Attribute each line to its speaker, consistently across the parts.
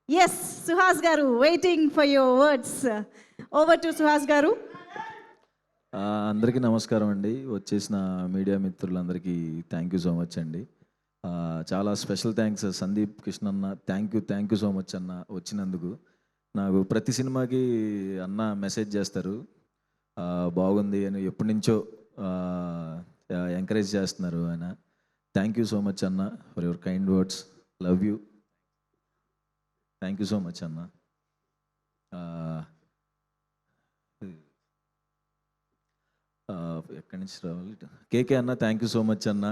Speaker 1: Yes, Suhas Garu, waiting for your words. Over to Suhas Garu.
Speaker 2: అందరికీ నమస్కారం అండి. వచ్చేసిన మీడియా మిత్రులందరికీ థ్యాంక్ యూ సో మచ్ అండి. చాలా స్పెషల్ థ్యాంక్స్ సందీప్ కృష్ణ అన్న. థ్యాంక్ యూ సో మచ్ అన్న వచ్చినందుకు. నాకు ప్రతి సినిమాకి అన్న మెసేజ్ చేస్తారు, బాగుంది అని ఎప్పటి నుంచో ఎంకరేజ్ చేస్తున్నారు ఆయన. థ్యాంక్ యూ సో మచ్ అన్న for your kind words. Love you. Thank you so much అన్న. ఎక్కడి నుంచి రావాలి? కేకే అన్న థ్యాంక్ యూ సో మచ్ అన్న.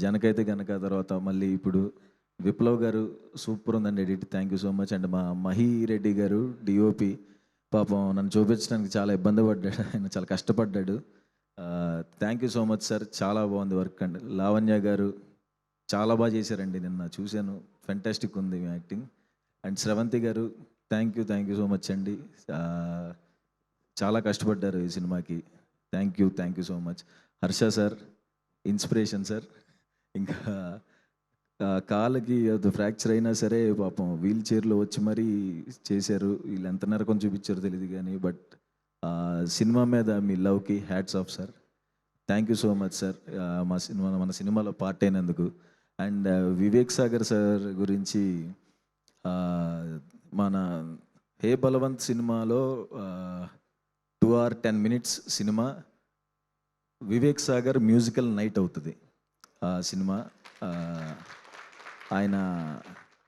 Speaker 2: జనకైతే గనక తర్వాత మళ్ళీ ఇప్పుడు విప్లవ్ గారు సూపర్ ఉందండి edit. Thank you so much. And మా మహి రెడ్డి గారు డిఓపి పాపం నన్ను చూపించడానికి చాలా ఇబ్బంది పడ్డాడు, ఆయన చాలా కష్టపడ్డాడు. Thank you so much sir, చాలా బాగుంది వర్క్ అండి. లావణ్య గారు చాలా బాగా చేశారండి, నిన్న చూశాను, ఫెంటాస్టిక్ ఉంది మీ యాక్టింగ్. అండ్ స్రవంతి గారు థ్యాంక్ యూ సో మచ్ అండి. చాలా కష్టపడ్డారు ఈ సినిమాకి. Thank you so much. Harsha sir inspiration sir. ఇంకా కాళ్ళకి అది ఫ్రాక్చర్ అయినా సరే పాపం వీల్ చైర్లో వచ్చి మరీ చేశారు. వీళ్ళు ఎంత నరకం చూపించారో తెలియదు కానీ, బట్ సినిమా మీద మీ లవ్కి hats off sir. Thank you so much sir మన సినిమాలో పార్ట్ అయినందుకు. అండ్ వివేక్ సాగర్ సార్ గురించి, మన హే బలవంత్ సినిమాలో 2 hours 10 minutes cinema Vivek Sagar musical night అవుతుంది ఆ సినిమా. ఆయన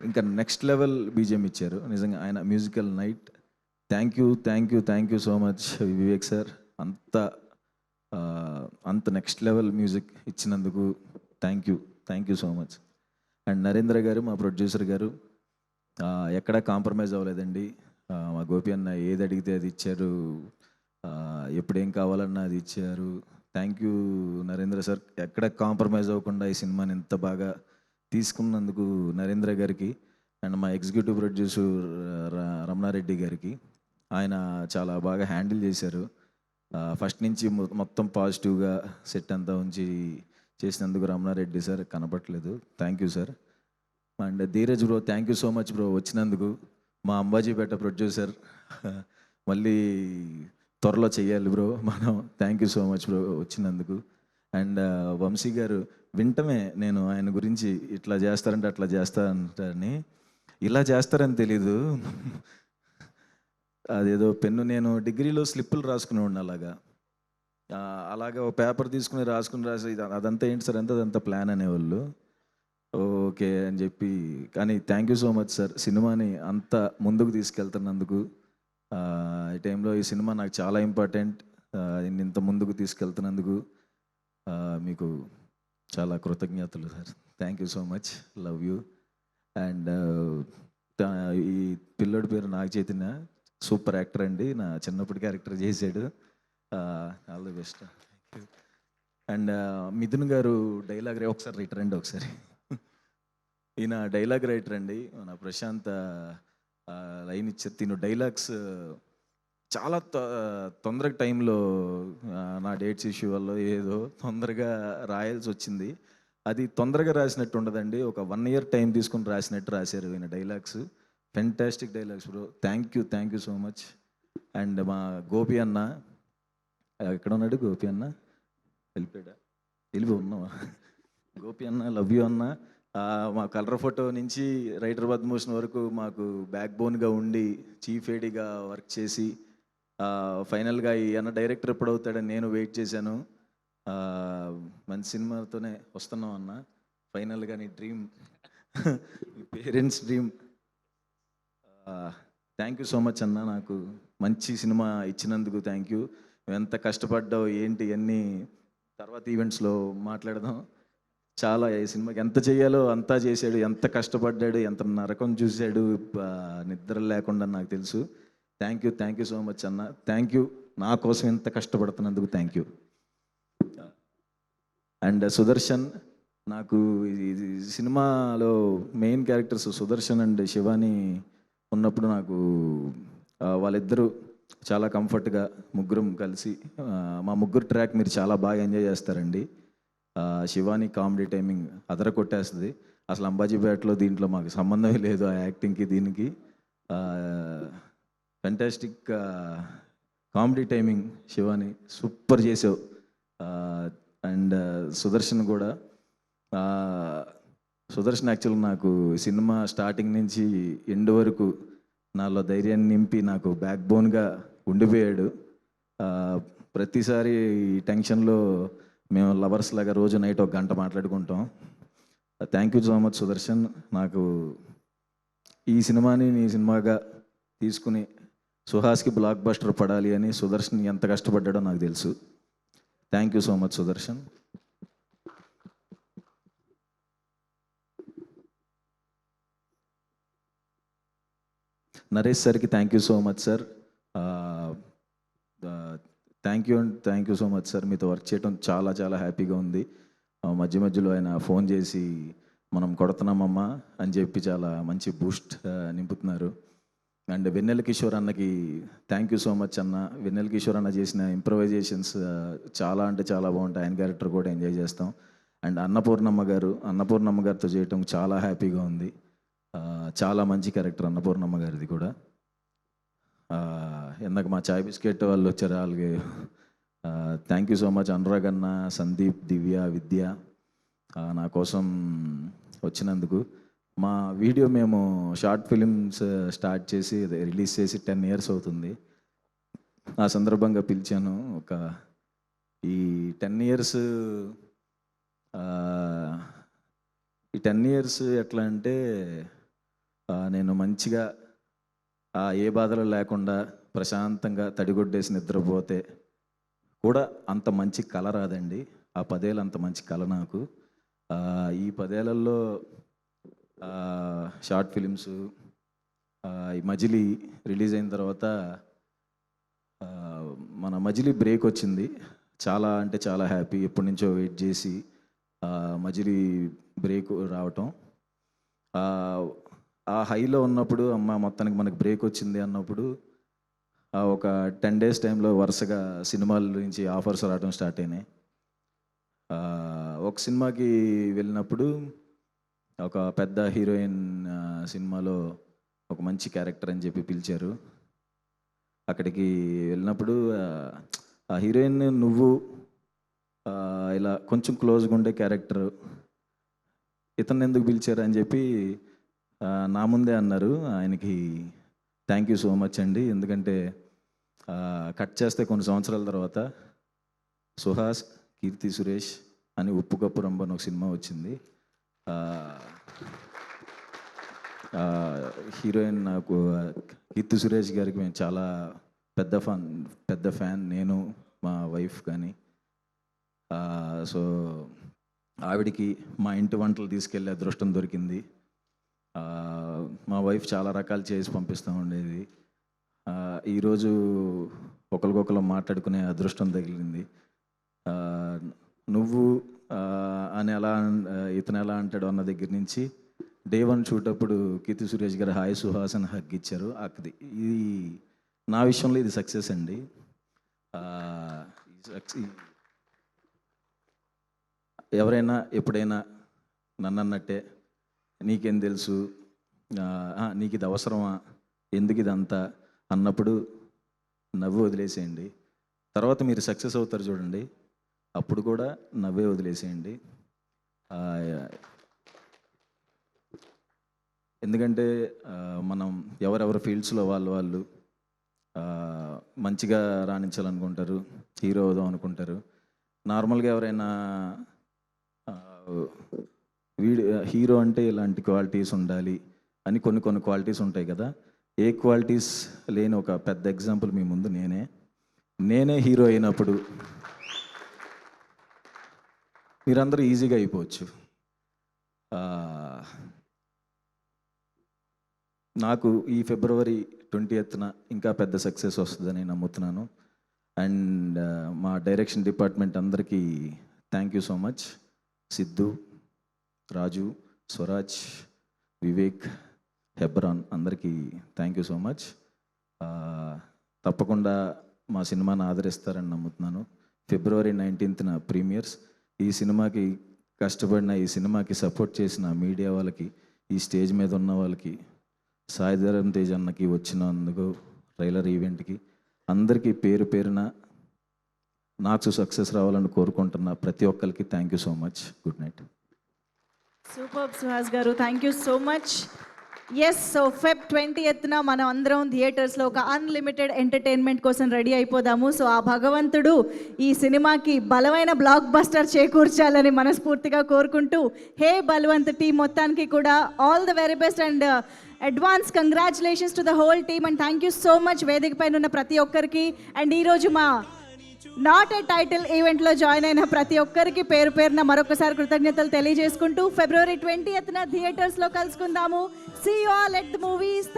Speaker 2: ఇంకా నెక్స్ట్ లెవెల్ బీజిఎం ఇచ్చారు నిజంగా, ఆయన musical night. Thank you so much Vivek sir. అంత నెక్స్ట్ లెవెల్ మ్యూజిక్ ఇచ్చినందుకు thank you so much. And Narendra గారు మా ప్రొడ్యూసర్ గారు ఎక్కడా కాంప్రమైజ్ అవ్వలేదండి. మా గోపి అన్న ఏది అడిగితే అది ఇచ్చారు, ఎప్పుడేం కావాలన్నా అది ఇచ్చారు. థ్యాంక్ యూ నరేంద్ర సార్, ఎక్కడ కాంప్రమైజ్ అవ్వకుండా ఈ సినిమాని ఎంత బాగా తీసుకున్నందుకు నరేంద్ర గారికి. అండ్ మా ఎగ్జిక్యూటివ్ ప్రొడ్యూసర్ రమణారెడ్డి గారికి, ఆయన చాలా బాగా హ్యాండిల్ చేశారు. ఫస్ట్ నుంచి మొత్తం పాజిటివ్గా సెట్ అంతా ఉంచి చేసినందుకు రమణారెడ్డి సార్ కనపట్లేదు. Thank you sir. And Dheeraj bro thank you so much bro వచ్చినందుకు. మా అంబాజీపేట ప్రొడ్యూసర్ మళ్ళీ త్వరలో చెయ్యాలి బ్రో మనం. Thank you so much bro వచ్చినందుకు. అండ్ వంశీ గారు వింటమే నేను ఆయన గురించి ఇట్లా చేస్తారంటే అట్లా చేస్తారంటారని, ఇలా చేస్తారని తెలీదు. అదేదో పెన్ను, నేను డిగ్రీలో స్లిప్పులు రాసుకుని ఉండి అలాగా ఒక పేపర్ తీసుకుని రాసి అదంతా ఏంటి సార్ అంటే అదంతా ప్లాన్ అనేవాళ్ళు. ఓకే అని చెప్పి, కానీ thank you so much sir సినిమాని అంత ముందుకు తీసుకెళ్తున్నందుకు. ఈ టైంలో ఈ సినిమా నాకు చాలా ఇంపార్టెంట్. ఇంత ముందుకు తీసుకెళ్తున్నందుకు మీకు చాలా కృతజ్ఞతలు sir. Thank you so much. Love you. And ఈ పిల్లోడి పేరు నాగ చైతన్య, సూపర్ యాక్టర్ అండి, నా చిన్నప్పటి క్యారెక్టర్ చేశాడు. All the best. And Mithun గారు డైలాగ్ ఒకసారి రైటర్ అండి, ఒకసారి ఈయన డైలాగ్ రైటర్ అండి. మన ప్రశాంత్ లైన్ ఇచ్చారు. తిను డైలాగ్స్ చాలా తొందరగా టైంలో నా డేట్స్ ఇష్యూ వల్ల ఏదో తొందరగా రాయాల్సి వచ్చింది. అది తొందరగా రాసినట్టు ఉండదండి, ఒక 1 year టైం తీసుకుని రాసినట్టు రాశారు ఈయన dialogues. Fantastic dialogues bro. Thank you so much. And మా గోపి అన్న ఎక్కడ ఉన్నాడు? గోపి అన్న వెళ్ళిపోయాడా? ఉన్నావా? గోపి అన్న లవ్ యూ అన్న. మా కలర్ ఫోటో నుంచి రైటర్ పద్మభూషణ్ వరకు మాకు బ్యాక్ బోన్గా ఉండి చీఫ్ ఏడీగా వర్క్ చేసి ఫైనల్గా ఈ అన్న డైరెక్టర్ ఎప్పుడు అవుతాడని నేను వెయిట్ చేశాను. మంచి సినిమాతోనే వస్తున్నాం అన్న. ఫైనల్గా నీ dream, me parents dream. Thank you so much అన్న, నాకు మంచి సినిమా ఇచ్చినందుకు థ్యాంక్ యూ. ఎంత కష్టపడ్డావు ఏంటి అన్నీ తర్వాత ఈవెంట్స్లో మాట్లాడదాం. చాలా ఈ సినిమాకి ఎంత చేయాలో అంతా చేశాడు, ఎంత కష్టపడ్డాడు, ఎంత నరకం చూశాడు నిద్ర లేకుండా, నాకు తెలుసు. థ్యాంక్ యూ సో మచ్ అన్న. థ్యాంక్ యూ నా కోసం ఎంత కష్టపడుతున్నందుకు థ్యాంక్ యూ. అండ్ సుదర్శన్, నాకు ఈ సినిమాలో main characters Sudarshan and Shivani ఉన్నప్పుడు నాకు వాళ్ళిద్దరూ చాలా కంఫర్ట్గా ముగ్గురం కలిసి, మా ముగ్గురు ట్రాక్ మీరు చాలా బాగా ఎంజాయ్ చేస్తారండి. శివాని కామెడీ టైమింగ్ అదర కొట్టేస్తుంది. అసలు అంబాజీపేటలో దీంట్లో మాకు సంబంధమే లేదు ఆ యాక్టింగ్కి దీనికి. Fantastic comedy timing Shivani super చేసావు. అండ్ సుదర్శన్ కూడా. సుదర్శన్ యాక్చువల్గా నాకు సినిమా స్టార్టింగ్ నుంచి ఎండ్ వరకు నాలో ధైర్యాన్ని నింపి నాకు బ్యాక్ బోన్గా ఉండిపోయాడు. ప్రతిసారి ఈ టెన్షన్లో మేము లవర్స్ లాగా రోజు నైట్ 1 గంట మాట్లాడుకుంటాం. Thank you so much Sudarshan. నాకు ఈ సినిమాని నీ సినిమాగా తీసుకుని సుహాస్కి బ్లాక్ బస్టర్ పడాలి అని సుదర్శన్ ఎంత కష్టపడ్డాడో నాకు తెలుసు. Thank you so much Sudarshan. Naresh సార్కి thank you so much sir. Thank you so much sir. మీతో వర్క్ చేయడం చాలా చాలా హ్యాపీగా ఉంది. మధ్య మధ్యలో ఆయన ఫోన్ చేసి మనం కొడుతున్నామమ్మా అని చెప్పి చాలా మంచి బూస్ట్ నింపుతున్నారు. అండ్ వెన్నెల కిషోర్ అన్నకి థ్యాంక్ యూ సో మచ్ అన్న. వెన్నెల కిషోర్ అన్న చేసిన ఇంప్రవైజేషన్స్ చాలా అంటే చాలా బాగుంటాయి. ఆయన క్యారెక్టర్ కూడా ఎంజాయ్ చేస్తాం. అండ్ అన్నపూర్ణమ్మ గారితో చేయటం చాలా హ్యాపీగా ఉంది. చాలా మంచి క్యారెక్టర్ అన్నపూర్ణమ్మ గారిది కూడా. ఇందాక మా చాయ్ బిస్కెట్ వాళ్ళు వచ్చారు. వాళ్ళకి thank you so much. Anurag అన్న, సందీప్, దివ్య, విద్య నా కోసం వచ్చినందుకు. మా వీడియో మేము షార్ట్ ఫిలిమ్స్ స్టార్ట్ చేసి రిలీజ్ చేసి 10 years అవుతుంది. ఆ సందర్భంగా పిలిచాను. ఈ 10 years ఎట్లా అంటే నేను మంచిగా ఏ బాధలు లేకుండా ప్రశాంతంగా తడిగొడ్డేసి నిద్రపోతే కూడా అంత మంచి కళ రాదండి. ఆ 10 ఏళ్ళు అంత మంచి కళ నాకు. ఈ 10 ఏళ్లలో షార్ట్ ఫిలిమ్స్, ఈ మజిలీ రిలీజ్ అయిన తర్వాత మన మజిలీ బ్రేక్ వచ్చింది. చాలా అంటే చాలా హ్యాపీ. ఎప్పటి నుంచో వెయిట్ చేసి మజిలీ బ్రేక్ రావటం, ఆ హైలో ఉన్నప్పుడు అమ్మ మొత్తానికి మనకు బ్రేక్ వచ్చింది అన్నప్పుడు ఒక 10 days టైంలో వరుసగా సినిమాల నుంచి ఆఫర్స్ రావడం స్టార్ట్ అయినాయి. ఒక సినిమాకి వెళ్ళినప్పుడు ఒక పెద్ద హీరోయిన్ సినిమాలో ఒక మంచి క్యారెక్టర్ అని చెప్పి పిలిచారు. అక్కడికి వెళ్ళినప్పుడు ఆ హీరోయిన్ నువ్వు ఇలా కొంచెం క్లోజ్గా ఉండే క్యారెక్టర్, ఇతను ఎందుకు పిలిచారు అని చెప్పి నా ముందే అన్నారు. ఆయనకి థ్యాంక్ యూ సో మచ్ అండి. ఎందుకంటే కట్ చేస్తే కొన్ని సంవత్సరాల తర్వాత సుహాస్, కీర్తి సురేష్ అని ఉప్పు కప్పు రంబ అని ఒక సినిమా వచ్చింది. హీరోయిన్ నాకు కీర్తి సురేష్ గారికి మేము చాలా పెద్ద ఫ్యాన్, నేను మా వైఫ్ కానీ. సో ఆవిడికి మా ఇంటి వంటలు తీసుకెళ్ళే అదృష్టం దొరికింది. మా వైఫ్ చాలా రకాలు చేసి పంపిస్తూ ఉండేది. ఈరోజు ఒకరికొకరు మాట్లాడుకునే అదృష్టం తగిలింది. నువ్వు అని ఇతను ఎలా అంటాడు అన్న దగ్గర నుంచి డే 1 షూట్ అప్పుడు కీర్తి సురేష్ గారు హాయ్ సుహాస్ అని హగ్ ఇచ్చారు. ఇది నా విషయంలో ఇది సక్సెస్ అండి. ఎవరైనా ఎప్పుడైనా నన్ను అన్నట్టే నీకేం తెలుసు, నీకు ఇది అవసరమా, ఎందుకు ఇదంతా అన్నప్పుడు నవ్వు వదిలేసేయండి. తర్వాత మీరు సక్సెస్ అవుతారు చూడండి, అప్పుడు కూడా నవ్వే వదిలేసేయండి. ఎందుకంటే మనం ఎవరెవరి ఫీల్డ్స్లో వాళ్ళు మంచిగా రాణించాలనుకుంటారు, హీరో అవుదాం అనుకుంటారు. నార్మల్గా ఎవరైనా హీరో అంటే ఇలాంటి క్వాలిటీస్ ఉండాలి అని కొన్ని క్వాలిటీస్ ఉంటాయి కదా. ఏ క్వాలిటీస్ లేని ఒక పెద్ద ఎగ్జాంపుల్ మీ ముందు నేనే హీరో అయినప్పుడు మీరందరూ ఈజీగా అయిపోవచ్చు. నాకు ఈ February 20th ఇంకా పెద్ద సక్సెస్ వస్తుందని నమ్ముతున్నాను. అండ్ మా డైరెక్షన్ డిపార్ట్మెంట్ అందరికీ thank you so much. Siddhu, Raju, Swaraj, Vivek, Hebron అందరికీ థ్యాంక్ యూ సో మచ్. తప్పకుండా మా సినిమాని ఆదరిస్తారని నమ్ముతున్నాను. February 19th premieres. ఈ సినిమాకి కష్టపడిన, ఈ సినిమాకి సపోర్ట్ చేసిన మీడియా వాళ్ళకి, ఈ స్టేజ్ మీద ఉన్న వాళ్ళకి సాయిధరం తేజ్ అన్నకి వచ్చినందుకు ట్రైలర్ ఈవెంట్కి అందరికీ పేరు పేరున నాకు సక్సెస్ రావాలని కోరుకుంటున్న ప్రతి ఒక్కరికి thank you so much. Good night.
Speaker 1: Super Suhas గారు, thank you so much. Yes, so Feb 20th మనం అందరం థియేటర్స్లో ఒక అన్లిమిటెడ్ ఎంటర్టైన్మెంట్ కోసం రెడీ అయిపోదాము. సో ఆ భగవంతుడు ఈ సినిమాకి బలమైన బ్లాక్ బస్టర్ చేకూర్చాలని మనస్ఫూర్తిగా కోరుకుంటూ, హే బలవంత్ టీం మొత్తానికి కూడా all the very best and advance congratulations to the whole team and thank you so much వేదిక పైన ఉన్న ప్రతి ఒక్కరికి. అండ్ ఈరోజు మా నాట్ ఏ టైటిల్ ఈవెంట్లో జాయిన్ అయిన ప్రతి ఒక్కరికి పేరు పేరున మరొకసారి కృతజ్ఞతలు తెలియజేసుకుంటూ February 20th థియేటర్స్లో కలుసుకుందాము. See you all at the movies.